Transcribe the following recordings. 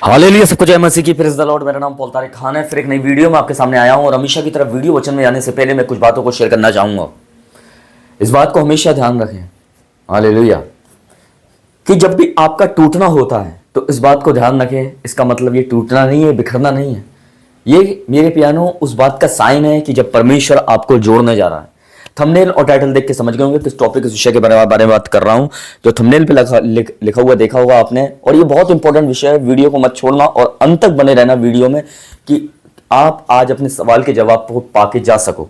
Hallelujah, सब कुछ है मसीह की। Praise the Lord. मेरा नाम पॉल तारिक खान है। फिर एक नई वीडियो में आपके सामने आया हूं और हमेशा की तरफ वीडियो वचन में आने से पहले मैं कुछ बातों को शेयर करना चाहूंगा। इस बात को हमेशा ध्यान रखें, हालेलुया, कि जब भी आपका टूटना होता है तो इस बात को ध्यान रखें। इसका मतलब ये टूटना नहीं है, बिखरना नहीं है। ये मेरे प्यानो उस बात का साइन है कि जब परमेश्वर आपको जोड़ने जा रहा है। थंबनेल और टाइटल देख के समझ गए होंगे किस टॉपिक, किस विषय के बारे में बात कर रहा हूं। जो थंबनेल पे लिखा हुआ देखा होगा आपने, और ये बहुत इंपॉर्टेंट विषय है। वीडियो को मत छोड़ना और अंत तक बने रहना वीडियो में, कि आप आज अपने सवाल के जवाब को पाके जा सको।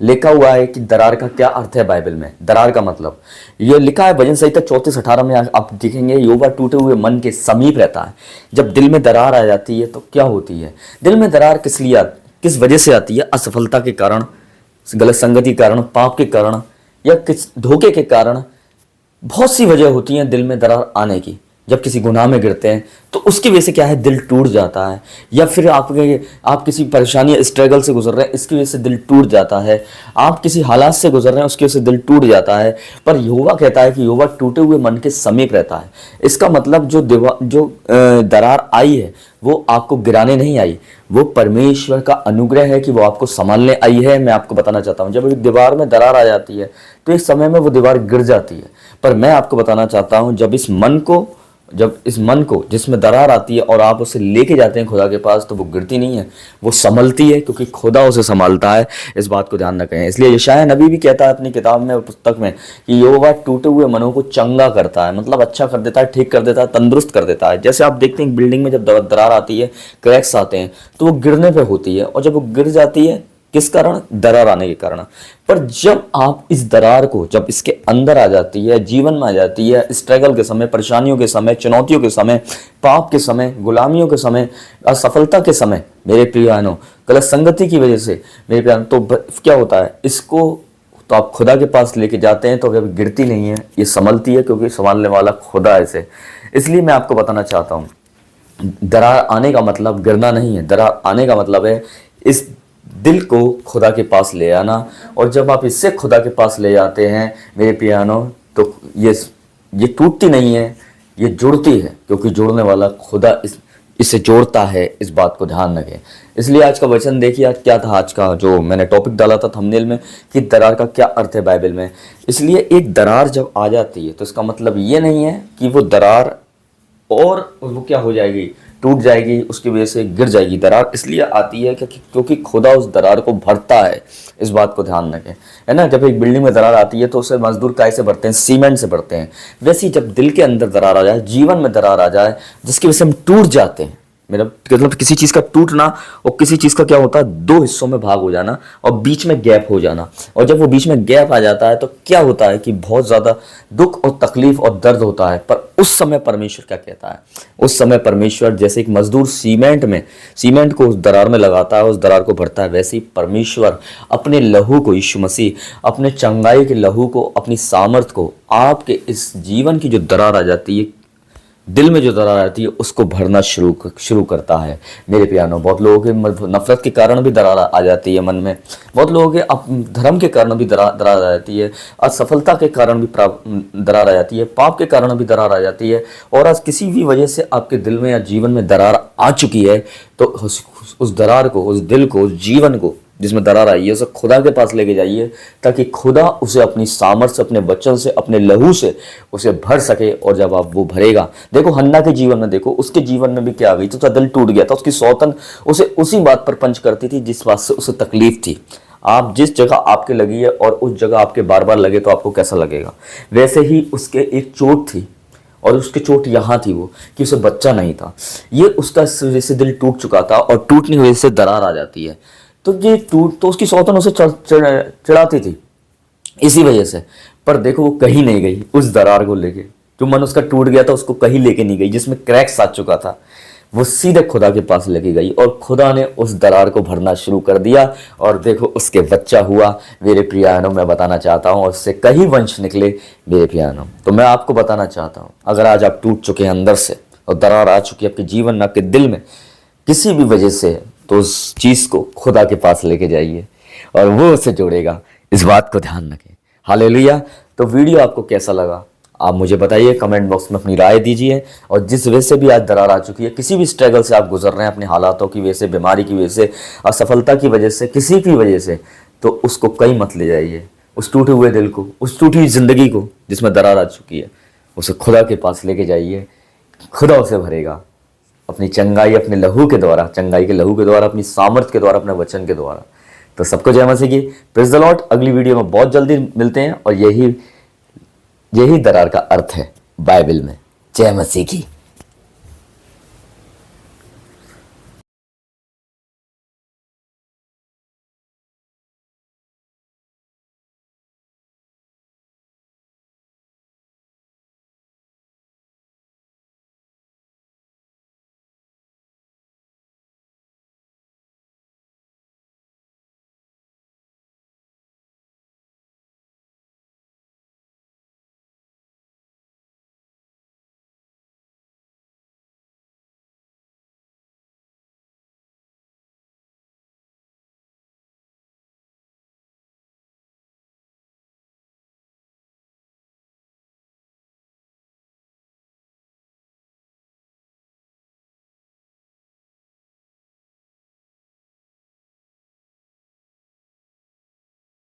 लिखा हुआ है कि दरार का क्या अर्थ है बाइबल में। दरार का मतलब ये लिखा है भजन संहिता 34:18 में। आप देखेंगे, यहोवा टूटे हुए मन के समीप रहता है। जब दिल में दरार आ जाती है तो क्या होती है? दिल में दरार किस वजह से आती है? असफलता के कारण, गलत संगति के कारण, पाप के कारण, या किस धोखे के कारण। बहुत सी वजह होती हैं दिल में दरार आने की। जब किसी गुनाह में गिरते हैं तो उसकी वजह से क्या है, दिल टूट जाता है। या फिर आप किसी परेशानी, स्ट्रगल से गुजर रहे हैं, इसकी वजह से दिल टूट जाता है। आप किसी हालात से गुजर रहे हैं, उसकी वजह से दिल टूट जाता है। पर यहोवा कहता है कि यहोवा टूटे हुए मन के समीप रहता है। इसका मतलब जो दरार आई है वो आपको गिराने नहीं आई, वो परमेश्वर का अनुग्रह है कि वो आपको संभालने आई है। मैं आपको बताना चाहता हूँ, जब एक दीवार में दरार आ जाती है तो एक समय में वो दीवार गिर जाती है। पर मैं आपको बताना चाहता हूँ, जब इस मन को जिसमें दरार आती है और आप उसे लेके जाते हैं खुदा के पास, तो वो गिरती नहीं है, वो संभलती है, क्योंकि खुदा उसे संभालता है। इस बात को ध्यान रखें। इसलिए यशायाह नबी भी कहता है अपनी किताब में और पुस्तक में कि यहोवा टूटे हुए मनों को चंगा करता है। मतलब अच्छा कर देता है, ठीक कर देता है, तंदुरुस्त कर देता है। जैसे आप देखते हैं बिल्डिंग में जब दरार आती है, क्रैक्स आते हैं, तो वो गिरने पर होती है। और जब वो गिर जाती है, किस कारण? दरार आने के कारण। पर जब आप इस दरार को, जब इसके अंदर आ जाती है, जीवन में आ जाती है, स्ट्रगल के समय, परेशानियों के समय, चुनौतियों के समय, पाप के समय, गुलामियों के समय, असफलता के समय, मेरे प्रियानो, गलत संगति की वजह से मेरे प्रियानो, तो क्या होता है, इसको तो आप खुदा के पास लेके जाते हैं तो कभी गिरती नहीं है, ये संभलती है, क्योंकि संभालने वाला खुदा है इसे। इसलिए मैं आपको बताना चाहता हूँ, दरार आने का मतलब गिरना नहीं है। दरार आने का मतलब है इस दिल को खुदा के पास ले आना। और जब आप इससे खुदा के पास ले जाते हैं मेरे पियानो, तो ये टूटती नहीं है, ये जुड़ती है, क्योंकि जोड़ने वाला खुदा इसे जोड़ता है। इस बात को ध्यान रखें। इसलिए आज का वचन देखिए, आज क्या था, आज का जो मैंने टॉपिक डाला था थंबनेल में, कि दरार का क्या अर्थ है बाइबल में। इसलिए एक दरार जब आ जाती है तो इसका मतलब ये नहीं है कि वो दरार और वो क्या हो जाएगी, टूट जाएगी, उसकी वजह से गिर जाएगी। दरार इसलिए आती है क्योंकि खुदा उस दरार को भरता है। इस बात को ध्यान रखें, है ना। जब एक बिल्डिंग में दरार आती है तो उसे मजदूर कैसे भरते हैं? सीमेंट से भरते हैं। वैसे ही जब दिल के अंदर दरार आ जाए, जीवन में दरार आ जाए, जिसकी वजह से हम टूट जाते हैं, मेरा मतलब किसी चीज का टूटना और किसी चीज का क्या होता है, दो हिस्सों में भाग हो जाना और बीच में गैप हो जाना। और जब वो बीच में गैप आ जाता है तो क्या होता है कि बहुत ज्यादा दुख और तकलीफ और दर्द होता है। पर उस समय परमेश्वर क्या कहता है? उस समय परमेश्वर, जैसे एक मजदूर सीमेंट को उस दरार में लगाता है, उस दरार को भरता है, वैसे ही परमेश्वर अपने लहू को, यीशु मसीह अपने चंगाई के लहू को, अपनी सामर्थ को, आपके इस जीवन की जो दरार आ जाती है, दिल में जो दरार आती है, उसको भरना शुरू करता है। मेरे प्यारो, बहुत लोगों के नफरत के कारण भी दरार आ जाती है मन में। बहुत लोगों के धर्म के कारण भी दरार आ जाती है। असफलता के कारण भी दरार आ जाती है। पाप के कारण भी दरार आ जाती है। और आज किसी भी वजह से आपके दिल में या जीवन में दरार आ चुकी है, तो उस दरार को, उस दिल को, उस जीवन को जिसमें दरार आई है, उसे खुदा के पास लेके जाइए, ताकि खुदा उसे अपनी सामर्थ्य से, अपने वचन से, अपने लहू से उसे भर सके। और जब आप वो भरेगा, देखो हन्ना के जीवन में, देखो उसके जीवन में भी क्या आ गई, तो उसका दिल टूट गया था। उसकी सौतन उसे उसी बात पर पंच करती थी जिस बात से उसे तकलीफ थी। आप जिस जगह आपके लगी है और उस जगह आपके बार बार लगे तो आपको कैसा लगेगा? वैसे ही उसके एक चोट थी, और उसकी चोट यहाँ थी, वो कि उसे बच्चा नहीं था। ये उसका इस वजह से दिल टूट चुका था, और टूटने की वजह से दरार आ जाती है। तो ये तो उसकी सौतन उसे चिढ़ाती थी इसी वजह से। पर देखो वो कहीं नहीं गई उस दरार को लेके। जो मन उसका टूट गया था उसको कहीं लेके नहीं गई, जिसमें क्रैक्स आ चुका था, वो सीधे खुदा के पास लेके गई। और खुदा ने उस दरार को भरना शुरू कर दिया, और देखो उसके बच्चा हुआ। मेरे प्रियानो, मैं बताना चाहता हूँ, और उससे कई वंश निकले मेरे प्रियानो। तो मैं आपको बताना चाहता हूँ, अगर आज आप टूट चुके हैं अंदर से और दरार आ चुकी है आपके जीवन में, आपके दिल में, किसी भी वजह से, तो उस चीज को खुदा के पास लेके जाइए और वो उसे जोड़ेगा। इस बात को ध्यान रखें। हालेलुया। तो वीडियो आपको कैसा लगा? आप मुझे बताइए, कमेंट बॉक्स में अपनी राय दीजिए। और जिस वजह से भी आज दरार आ चुकी है, किसी भी स्ट्रगल से आप गुजर रहे हैं, अपने हालातों की वजह से, बीमारी की वजह से, असफलता की वजह से, किसी की वजह से, तो उसको कहीं मत ले जाइए। उस टूटे हुए दिल को, उस टूटी हुई जिंदगी को जिसमें दरार आ चुकी है, उसे खुदा के पास लेके जाइए। खुदा उसे भरेगा अपनी चंगाई, अपने लहू के द्वारा, चंगाई के लहू के द्वारा, अपनी सामर्थ के द्वारा, अपने वचन के द्वारा। तो सबको जय मसीह की। Praise the Lord. अगली वीडियो में बहुत जल्दी मिलते हैं। और यही दरार का अर्थ है बाइबल में। जय मसीह की।